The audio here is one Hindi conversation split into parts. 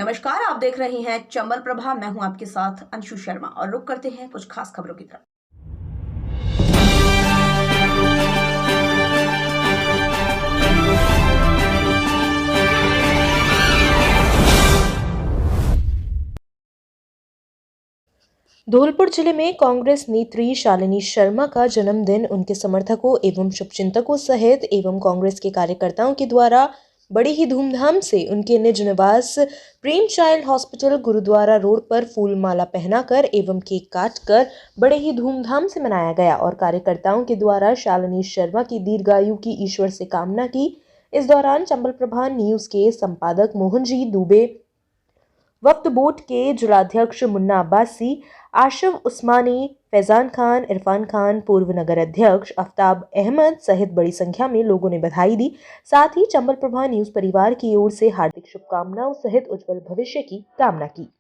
नमस्कार, आप देख रहे हैं चंबल प्रभा। मैं हूं आपके साथ अंशु शर्मा और रुक करते हैं कुछ खास खबरों की तरफ। धौलपुर जिले में कांग्रेस नेत्री शालिनी शर्मा का जन्मदिन उनके समर्थकों एवं शुभचिंतकों सहित कांग्रेस के कार्यकर्ताओं के द्वारा बड़ी ही धूमधाम से उनके निज निवास प्रेम चाइल्ड हॉस्पिटल गुरुद्वारा रोड पर फूल माला पहनाकर एवं केक काटकर बड़े ही धूमधाम से मनाया गया और कार्यकर्ताओं के द्वारा शालिनी शर्मा की दीर्घायु की ईश्वर से कामना की। इस दौरान चंबल प्रभा न्यूज के संपादक मोहन जी दुबे, वक्त बोर्ड के जिलाध्यक्ष मुन्ना अब्बासी, आशिफ उस्मानी, फैजान खान, इरफान खान, पूर्व नगर अध्यक्ष आफ्ताब अहमद सहित बड़ी संख्या में लोगों ने बधाई दी। साथ ही चंबल प्रभा न्यूज परिवार की ओर से हार्दिक शुभकामनाओं सहित उज्जवल भविष्य की कामना की।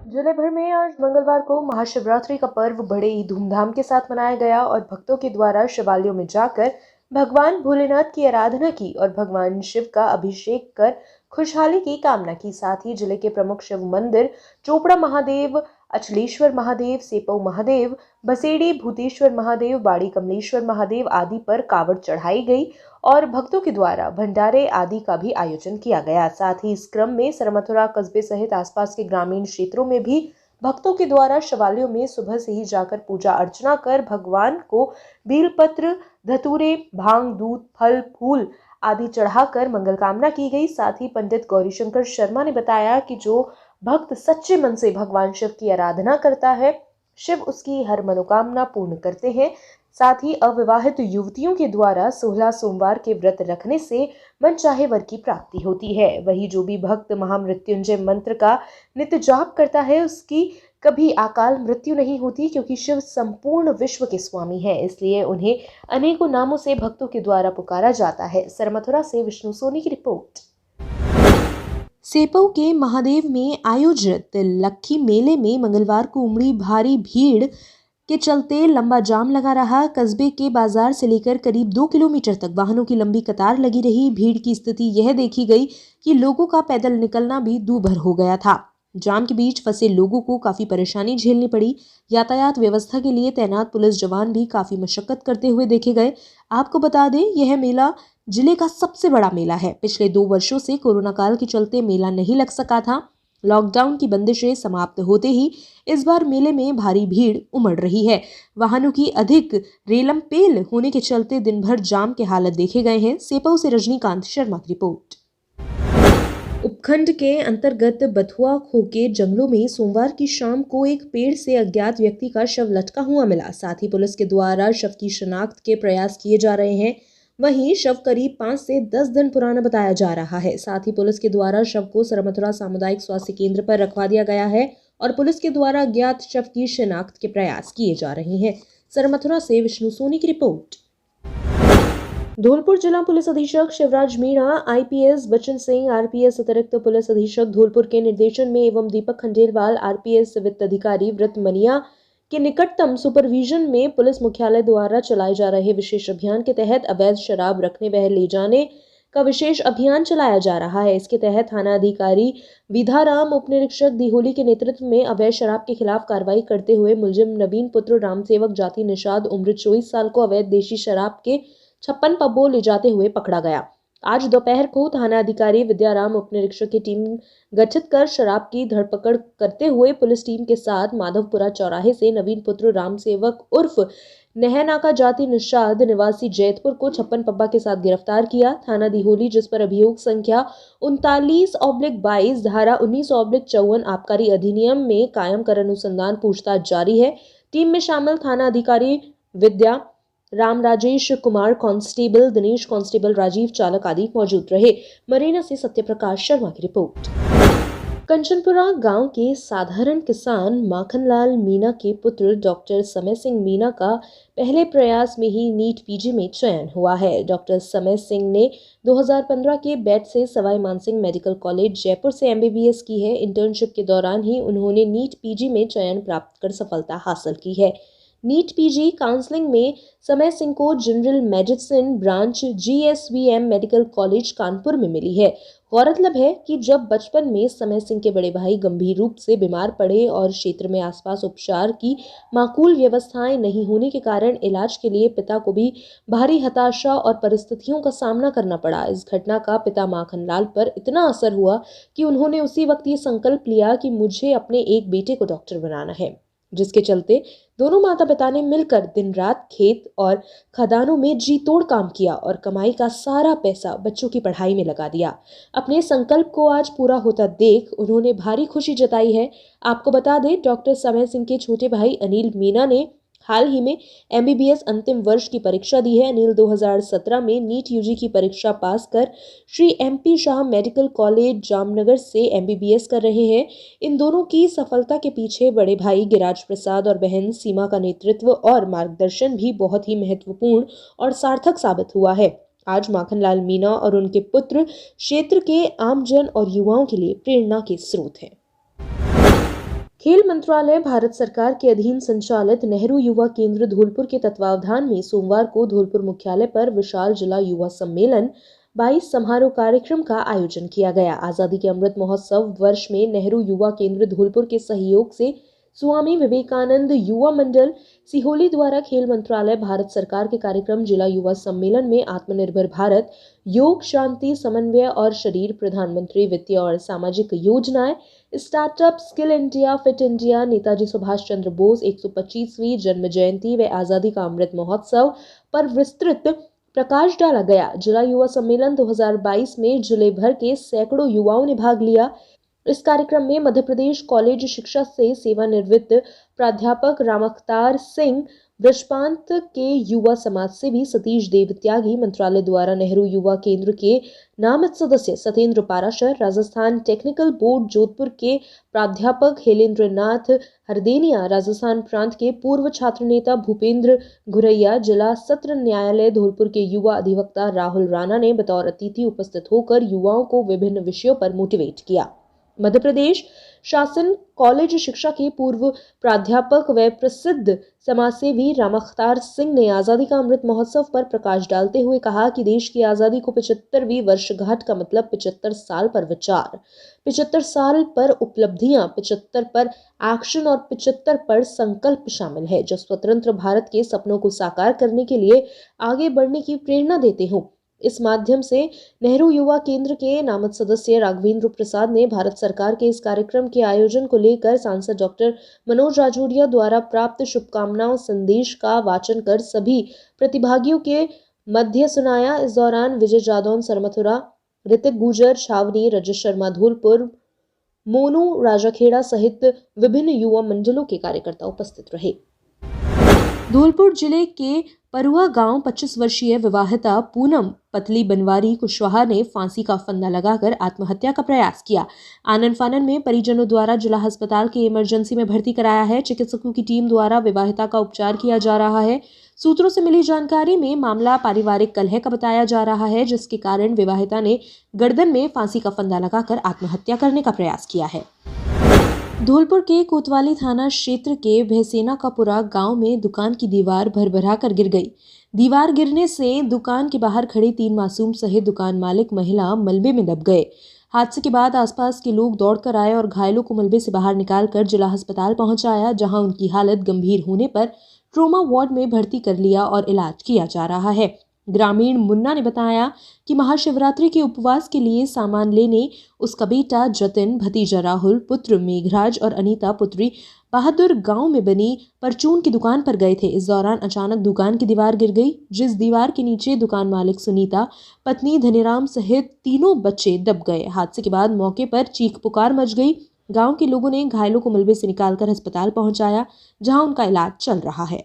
जिले भर में आज मंगलवार को महाशिवरात्रि का पर्व बड़े ही धूमधाम के साथ मनाया गया और भक्तों के द्वारा शिवालयों में जाकर भगवान भोलेनाथ की आराधना की और भगवान शिव का अभिषेक कर खुशहाली की कामना की। साथ ही जिले के प्रमुख शिव मंदिर चोपड़ा महादेव, अचलेश्वर महादेव, सेपऊ महादेव, बसेड़ी भूतेश्वर महादेव, बाड़ी कमलेश्वर महादेव आदि पर कावड़ चढ़ाई गई और भक्तों के द्वारा भंडारे आदि का भी आयोजन किया गया। साथ ही इस क्रम में सरमथुरा कस्बे सहित आसपास के ग्रामीण क्षेत्रों में भी भक्तों के द्वारा शिवालयों में सुबह से ही जाकर पूजा अर्चना कर भगवान को बेलपत्र, धतूरे, भांग, दूध, फल, फूल आदि चढ़ाकर मंगल कामना की गई। साथ ही पंडित गौरीशंकर शर्मा ने बताया कि जो भक्त सच्चे मन से भगवान शिव की आराधना करता है, शिव उसकी हर मनोकामना पूर्ण करते हैं। साथ ही अविवाहित युवतियों के द्वारा 16 सोमवार के व्रत रखने से मनचाहे वर की प्राप्ति होती है। वही जो भी भक्त महामृत्युंजय मंत्र का नित्य जाप करता है उसकी कभी अकाल मृत्यु नहीं होती, क्योंकि शिव संपूर्ण विश्व के स्वामी हैं, इसलिए उन्हें अनेकों नामों से भक्तों के द्वारा पुकारा जाता है। सरमथुरा से विष्णु सोनी की रिपोर्ट। सेपऊ के महादेव में आयोजित लक्खी मेले में मंगलवार को उमड़ी भारी भीड़ के चलते लंबा जाम लगा रहा। कस्बे के बाजार से लेकर करीब 2 किलोमीटर तक वाहनों की लंबी कतार लगी रही। भीड़ की स्थिति यह देखी गई कि लोगों का पैदल निकलना भी दूभर हो गया था। जाम के बीच फंसे लोगों को काफी परेशानी झेलनी पड़ी। यातायात व्यवस्था के लिए तैनात पुलिस जवान भी काफी मशक्कत करते हुए देखे गए। आपको बता दें, यह मेला जिले का सबसे बड़ा मेला है। पिछले 2 वर्षों से कोरोना काल के चलते मेला नहीं लग सका था। लॉकडाउन की बंदिशें समाप्त होते ही इस बार मेले में भारी भीड़ उमड़ रही है। वाहनों की अधिक रेलमपेल होने के चलते दिन भर जाम के हालत देखे गए हैं। सेपऊ से रजनीकांत शर्मा की रिपोर्ट। उपखंड के अंतर्गत बथुआ खो के जंगलों में सोमवार की शाम को एक पेड़ से अज्ञात व्यक्ति का शव लटका हुआ मिला। साथ ही पुलिस के द्वारा शव की शिनाख्त के प्रयास किए जा रहे हैं। वहीं शव करीब 5 से 10 दिन पुराना बताया जा रहा है। साथ ही पुलिस के द्वारा शव को सरमथुरा सामुदायिक स्वास्थ्य केंद्र पर रखवा दिया गया है और पुलिस के द्वारा अज्ञात शव की शिनाख्त के प्रयास किए जा रहे हैं। सरमथुरा से विष्णु सोनी की रिपोर्ट। धौलपुर जिला पुलिस अधीक्षक शिवराज मीणा, आईपीएस बच्चन सिंह, आरपीएस अतिरिक्त पुलिस अधीक्षक धौलपुर के निर्देशन में एवं दीपक खंडेलवाल, आरपीएस वित्त अधिकारी व्रत मनिया के निकटतम सुपरविजन में पुलिस मुख्यालय द्वारा चलाए जा रहे विशेष अभियान के तहत अवैध शराब रखने व ले जाने का विशेष अभियान चलाया जा रहा है। इसके तहत थाना अधिकारी विधाराम, उप निरीक्षक दिहोली के नेतृत्व में अवैध शराब के खिलाफ कार्रवाई करते हुए मुलजिम नवीन पुत्र रामसेवक जाति निषाद उम्र 24 साल को अवैध देशी शराब के 56 पब्बो ले जाते हुए पकड़ा गया। आज दोपहर को थाना अधिकारी विद्याराम, उप निरीक्षक की टीम गठित कर शराब की धरपकड़ करते हुए पुलिस टीम के साथ माधवपुरा चौराहे से नवीन पुत्र रामसेवक उर्फ नहनाका जाति निषाद निवासी जैतपुर को 56 पब्बा के साथ गिरफ्तार किया। थाना दिहोली, जिस पर अभियोग संख्या 39/22 धारा 19/54 आबकारी अधिनियम में कायम कर अनुसंधान पूछताछ जारी है। टीम में शामिल थाना अधिकारी विद्या, राम राजेश कुमार कांस्टेबल, दिनेश कांस्टेबल, राजीव चालक आदि मौजूद रहे। मरीना से सत्यप्रकाश शर्मा की रिपोर्ट। कंचनपुरा गांव के साधारण किसान माखनलाल मीणा के पुत्र डॉक्टर समय सिंह मीणा का पहले प्रयास में ही नीट पीजी में चयन हुआ है। डॉक्टर समय सिंह ने 2015 के बैच से सवाई मानसिंह मेडिकल कॉलेज जयपुर से एमबीबीएस की है। इंटर्नशिप के दौरान ही उन्होंने नीट पीजी में चयन प्राप्त कर सफलता हासिल की है। नीट पीजी काउंसलिंग में समय सिंह को general medicine branch GSVM medical college Kanpur में मिली है। गौरतलब है कि जब बचपन में समय सिंह के बड़े भाई गंभीर रूप से बीमार पड़े और क्षेत्र में आसपास उपचार की माकूल व्यवस्थाएं नहीं होने के कारण इलाज के लिए पिता को भी भारी हताशा और परिस्थितियों का सामना करना पड़ा। इस घटना का पिता माखनलाल पर इतना असर हुआ कि उन्होंने उसी वक्त ये संकल्प लिया कि मुझे अपने एक बेटे को डॉक्टर बनाना है, जिसके चलते दोनों माता पिता ने मिलकर दिन रात खेत और खदानों में जी तोड़ काम किया और कमाई का सारा पैसा बच्चों की पढ़ाई में लगा दिया। अपने संकल्प को आज पूरा होता देख उन्होंने भारी खुशी जताई है। आपको बता दें, डॉक्टर समय सिंह के छोटे भाई अनिल मीणा ने हाल ही में एमबीबीएस अंतिम वर्ष की परीक्षा दी है। अनिल 2017 में नीट यूजी की परीक्षा पास कर Shri MP Shah medical college Jamnagar से एमबीबीएस कर रहे हैं। इन दोनों की सफलता के पीछे बड़े भाई गिराज प्रसाद और बहन सीमा का नेतृत्व और मार्गदर्शन भी बहुत ही महत्वपूर्ण और सार्थक साबित हुआ है। आज माखनलाल मीणा और उनके पुत्र क्षेत्र के आमजन और युवाओं के लिए प्रेरणा के स्रोत हैं। खेल मंत्रालय भारत सरकार के अधीन संचालित नेहरू युवा केंद्र धौलपुर के तत्वावधान में सोमवार को धौलपुर मुख्यालय पर विशाल जिला युवा सम्मेलन 22 समारोह कार्यक्रम का आयोजन किया गया। आजादी के अमृत महोत्सव वर्ष में नेहरू युवा केंद्र धौलपुर के सहयोग से स्वामी विवेकानंद युवा मंडल सिहोली द्वारा खेल मंत्रालय भारत सरकार के कार्यक्रम जिला युवा सम्मेलन में आत्मनिर्भर भारत, योग, शांति, समन्वय और शरीर, प्रधानमंत्री वित्तीय और सामाजिक योजनाएं, startup, skill India, fit India, Netaji Subhash Chandra Bose 125वीं जन्म जयंती व आजादी का अमृत महोत्सव पर विस्तृत प्रकाश डाला गया। जिला युवा सम्मेलन 2022 में जिले भर के सैकड़ों युवाओं ने भाग लिया। इस कार्यक्रम में मध्य प्रदेश कॉलेज शिक्षा से सेवानिवृत्त प्राध्यापक रामअवतार सिंह, ब्रजपांत के युवा समाज सेवी सतीश देव त्यागी, मंत्रालय द्वारा नेहरू युवा केंद्र के नामित सदस्य सत्येंद्र पाराशर, राजस्थान टेक्निकल बोर्ड जोधपुर के प्राध्यापक हेलेंद्र नाथ हरदेनिया, राजस्थान प्रांत के पूर्व छात्र नेता भूपेंद्र घुरैया, जिला सत्र न्यायालय धौलपुर के युवा अधिवक्ता राहुल राणा ने बतौर अतिथि उपस्थित होकर युवाओं को विभिन्न विषयों पर मोटिवेट किया। मध्य प्रदेश शासन कॉलेज शिक्षा के पूर्व प्राध्यापक व प्रसिद्ध समाजसेवी रामअवतार सिंह ने आजादी का अमृत महोत्सव पर प्रकाश डालते हुए कहा कि देश की आजादी को 75वीं वर्षगांठ का मतलब 75 साल पर विचार, 75 साल पर उपलब्धियां, 75 पर एक्शन और 75 पर संकल्प शामिल है, जो स्वतंत्र भारत के सपनों को साकार करने के लिए आगे बढ़ने की प्रेरणा देते हों। इस माध्यम से नेहरू युवा केंद्र के नामित सदस्य राघवेंद्र प्रसाद ने भारत सरकार के इस कार्यक्रम के आयोजन को लेकर सांसद डॉक्टर मनोज राजौरिया द्वारा प्राप्त शुभकामनाओं संदेश का वाचन कर सभी प्रतिभागियों के मध्य सुनाया। इस दौरान विजय जादौन सरमथुरा, ऋतिक गुजर छावनी, रजत शर्मा धौलपुर, मोनू राजाखेड़ा सहित विभिन्न युवा मंडलों के कार्यकर्ता उपस्थित रहे। धौलपुर जिले के परुआ गांव 25 वर्षीय विवाहिता पूनम पतली बनवारी कुशवाहा ने फांसी का फंदा लगाकर आत्महत्या का प्रयास किया। आनन फानन में परिजनों द्वारा जिला अस्पताल के इमरजेंसी में भर्ती कराया है। चिकित्सकों की टीम द्वारा विवाहिता का उपचार किया जा रहा है। सूत्रों से मिली जानकारी में मामला पारिवारिक कलह का बताया जा रहा है, जिसके कारण विवाहिता ने गर्दन में फांसी का फंदा लगाकर आत्महत्या करने का प्रयास किया है। धौलपुर के कोतवाली थाना क्षेत्र के भैसेना का पुरा गांव में दुकान की दीवार भरभरा कर गिर गई। दीवार गिरने से दुकान के बाहर खड़े 3 मासूम सहित दुकान मालिक महिला मलबे में दब गए। हादसे के बाद आसपास के लोग दौड़कर आए और घायलों को मलबे से बाहर निकालकर जिला अस्पताल पहुंचाया, जहां उनकी हालत गंभीर होने पर ट्रोमा वार्ड में भर्ती कर लिया और इलाज किया जा रहा है। ग्रामीण मुन्ना ने बताया कि महाशिवरात्रि के उपवास के लिए सामान लेने उसका बेटा जतिन, भतीजा राहुल, पुत्र मेघराज और अनीता पुत्री बहादुर गांव में बनी परचून की दुकान पर गए थे। इस दौरान अचानक दुकान की दीवार गिर गई, जिस दीवार के नीचे दुकान मालिक सुनीता, पत्नी धनीराम सहित तीनों बच्चे दब गए। हादसे के बाद मौके पर चीख पुकार मच गई। गांव के लोगों ने घायलों को मलबे से निकालकर अस्पताल पहुंचाया, जहां उनका इलाज चल रहा है।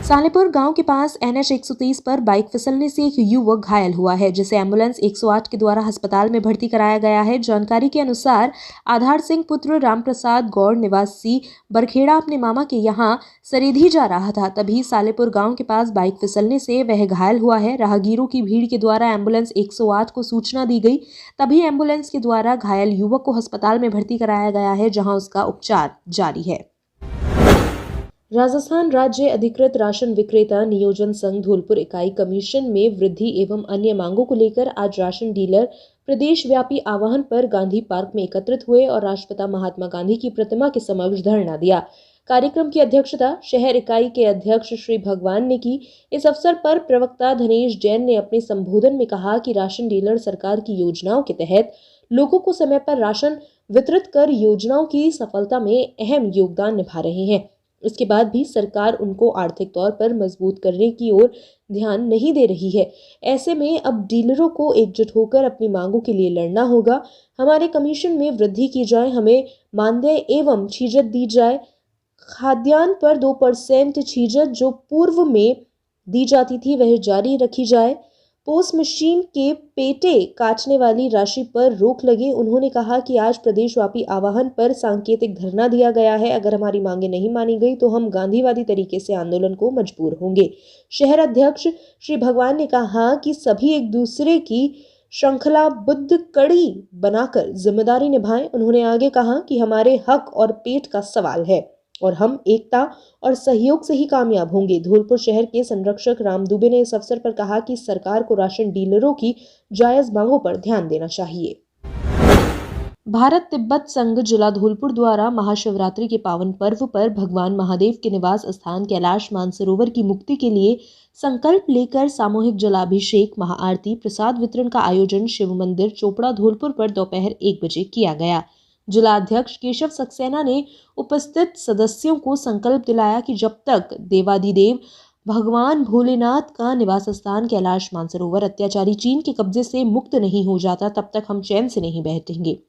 सालेपुर गांव के पास NH 130 पर बाइक फिसलने से एक युवक घायल हुआ है, जिसे एम्बुलेंस 108 के द्वारा अस्पताल में भर्ती कराया गया है। जानकारी के अनुसार आधार सिंह पुत्र रामप्रसाद गौड़ निवासी बरखेड़ा अपने मामा के यहां सरीधी जा रहा था, तभी सालेपुर गांव के पास बाइक फिसलने से वह घायल हुआ है। राहगीरों की भीड़ के द्वारा एम्बुलेंस 108 को सूचना दी गई, तभी एम्बुलेंस के द्वारा घायल युवक को अस्पताल में भर्ती कराया गया है, जहाँ उसका उपचार जारी है। राजस्थान राज्य अधिकृत राशन विक्रेता नियोजन संघ धौलपुर इकाई कमीशन में वृद्धि एवं अन्य मांगों को लेकर आज राशन डीलर प्रदेश व्यापी आह्वान पर गांधी पार्क में एकत्रित हुए और राष्ट्रपिता महात्मा गांधी की प्रतिमा के समक्ष धरना दिया। कार्यक्रम की अध्यक्षता शहर इकाई के अध्यक्ष श्री भगवान ने की। इस अवसर पर प्रवक्ता धनेश जैन ने अपने संबोधन में कहा कि राशन डीलर सरकार की योजनाओं के तहत लोगों को समय पर राशन वितरित कर योजनाओं की सफलता में अहम योगदान निभा रहे हैं। इसके बाद भी सरकार उनको आर्थिक तौर पर मजबूत करने की ओर ध्यान नहीं दे रही है। ऐसे में अब डीलरों को एकजुट होकर अपनी मांगों के लिए लड़ना होगा। हमारे कमीशन में वृद्धि की जाए, हमें मानदेय एवं छीजत दी जाए। खाद्यान्न पर 2% छीजत जो पूर्व में दी जाती थी वह जारी रखी जाए। पोस्ट मशीन के पेटे काटने वाली राशि पर रोक लगे। उन्होंने कहा कि आज प्रदेशव्यापी आह्वान पर सांकेतिक धरना दिया गया है। अगर हमारी मांगे नहीं मानी गई तो हम गांधीवादी तरीके से आंदोलन को मजबूर होंगे। शहर अध्यक्ष श्री भगवान ने कहा कि सभी एक दूसरे की श्रृंखलाबद्ध कड़ी बनाकर जिम्मेदारी निभाएं। उन्होंने आगे कहा कि हमारे हक और पेट का सवाल है और हम एकता और सहयोग से ही कामयाब होंगे। धौलपुर शहर के संरक्षक राम दुबे ने इस अवसर पर कहा कि सरकार को राशन डीलरों की जायज मांगों पर ध्यान देना चाहिए। भारत तिब्बत संघ जिला धौलपुर द्वारा महाशिवरात्रि के पावन पर्व पर भगवान महादेव के निवास स्थान कैलाश मानसरोवर की मुक्ति के लिए संकल्प लेकर सामूहिक जलाभिषेक, महाआरती, प्रसाद वितरण का आयोजन शिव मंदिर चोपड़ा धौलपुर पर दोपहर 1 बजे किया गया। जिलाध्यक्ष केशव सक्सेना ने उपस्थित सदस्यों को संकल्प दिलाया कि जब तक देवादिदेव भगवान भोलेनाथ का निवास स्थान कैलाश मानसरोवर अत्याचारी चीन के कब्जे से मुक्त नहीं हो जाता, तब तक हम चैन से नहीं बैठेंगे।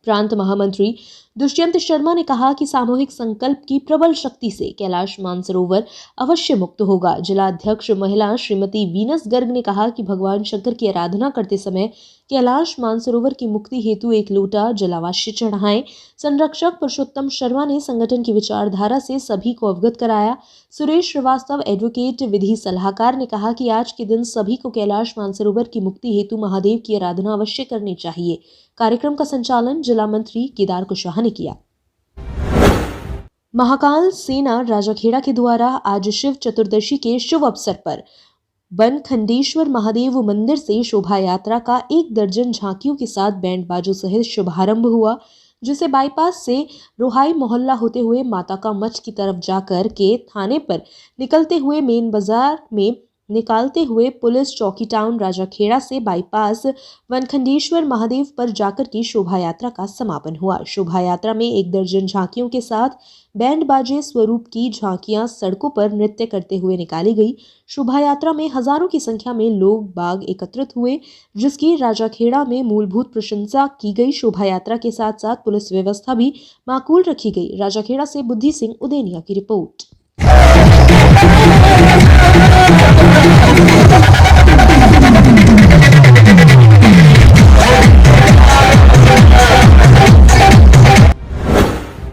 प्रांत महामंत्री दुष्यंत शर्मा ने कहा कि सामूहिक संकल्प की प्रबल शक्ति से कैलाश मानसरोवर अवश्य मुक्त होगा। जिलाध्यक्ष महिला श्रीमती वीनस गर्ग ने कहा कि भगवान शंकर की आराधना करते समय कैलाश मानसरोवर की मुक्ति हेतु एक लोटा जलावाश्य चढ़ाएं। संरक्षक पुरुषोत्तम शर्मा ने संगठन की विचारधारा से सभी को अवगत कराया। सुरेश श्रीवास्तव एडवोकेट विधि सलाहकार ने कहा कि आज के दिन सभी को कैलाश मानसरोवर की मुक्ति हेतु महादेव की आराधना अवश्य करनी चाहिए। कार्यक्रम का संचालन जिला मंत्री केदार कुशवाहा ने किया। महाकाल सेना राजाखेड़ा के द्वारा आज शिव चतुर्दशी के शुभ अवसर पर बनखंडेश्वर महादेव मंदिर से शोभा यात्रा का 1 दर्जन झांकियों के साथ बैंड बाजों सहित शुभारंभ हुआ, जिसे बाईपास से रोहाई मोहल्ला होते हुए माता का मठ की तरफ जाकर के थाने पर निकलते हुए मेन बाजार में निकालते हुए पुलिस चौकी टाउन राजाखेड़ा से बाईपास वनखंडेश्वर महादेव पर जाकर की शोभा यात्रा का समापन हुआ। शोभा यात्रा में 1 दर्जन झांकियों के साथ बैंड बाजे स्वरूप की झांकियां सड़कों पर नृत्य करते हुए निकाली गई। शोभा यात्रा में हजारों की संख्या में लोग बाग एकत्रित हुए, जिसकी राजाखेड़ा में मूलभूत प्रशंसा की गई। शोभा यात्रा के साथ साथ पुलिस व्यवस्था भी माकूल रखी गई। राजाखेड़ा से बुद्धि सिंह उदेनिया की रिपोर्ट।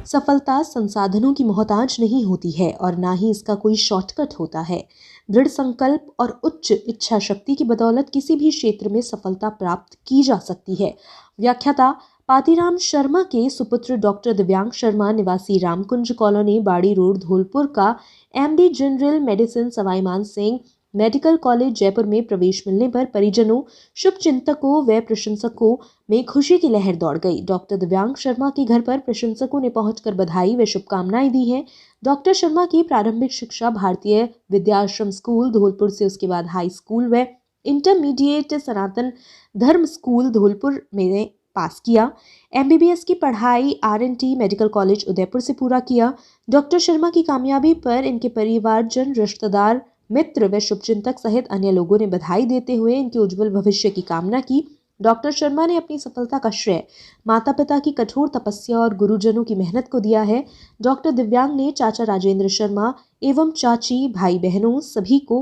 सफलता संसाधनों की मोहताज नहीं होती है और ना ही इसका कोई शॉर्टकट होता है। दृढ़ संकल्प और उच्च इच्छा शक्ति की बदौलत किसी भी क्षेत्र में सफलता प्राप्त की जा सकती है। व्याख्याता पातीराम शर्मा के सुपुत्र डॉक्टर दिव्यांग शर्मा निवासी रामकुंज कॉलोनी बाड़ी रोड धौलपुर का MD जनरल मेडिसिन सवाई मान सिंह मेडिकल कॉलेज जयपुर में प्रवेश मिलने पर परिजनों, शुभचिंतकों व प्रशंसकों में खुशी की लहर दौड़ गई। डॉक्टर दिव्यांग शर्मा के घर पर प्रशंसकों ने पहुंचकर बधाई व शुभकामनाएं दी हैं। डॉक्टर शर्मा की प्रारंभिक शिक्षा भारतीय विद्याश्रम स्कूल धौलपुर से, उसके बाद हाई स्कूल व इंटरमीडिएट सनातन धर्म स्कूल धौलपुर में पास किया। MBBS की पढ़ाई RNT मेडिकल कॉलेज उदयपुर से पूरा किया। डॉक्टर शर्मा की कामयाबी पर इनके परिवारजन, रिश्तेदार, मित्र व शुभचिंतक सहित अन्य लोगों ने बधाई देते हुए इनके उज्जवल भविष्य की कामना की। डॉक्टर शर्मा ने अपनी सफलता का श्रेय माता पिता की कठोर तपस्या और गुरुजनों की मेहनत को दिया है। डॉक्टर दिव्यांग ने चाचा राजेंद्र शर्मा, एवं चाची भाई बहनों सभी को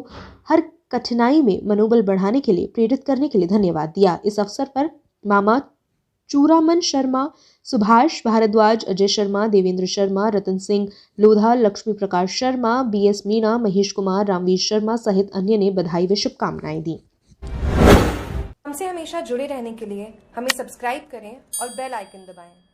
हर कठिनाई में मनोबल बढ़ाने के लिए प्रेरित करने के लिए धन्यवाद दिया। इस अवसर पर मामा चूरामन शर्मा, सुभाष भारद्वाज, अजय शर्मा, देवेंद्र शर्मा, रतन सिंह लोधा, लक्ष्मी प्रकाश शर्मा, बीएस मीणा, महेश कुमार, रामवीर शर्मा सहित अन्य ने बधाई व शुभकामनाएं दी। हमसे हमेशा जुड़े रहने के लिए हमें सब्सक्राइब करें और बेल आइकन दबाएं।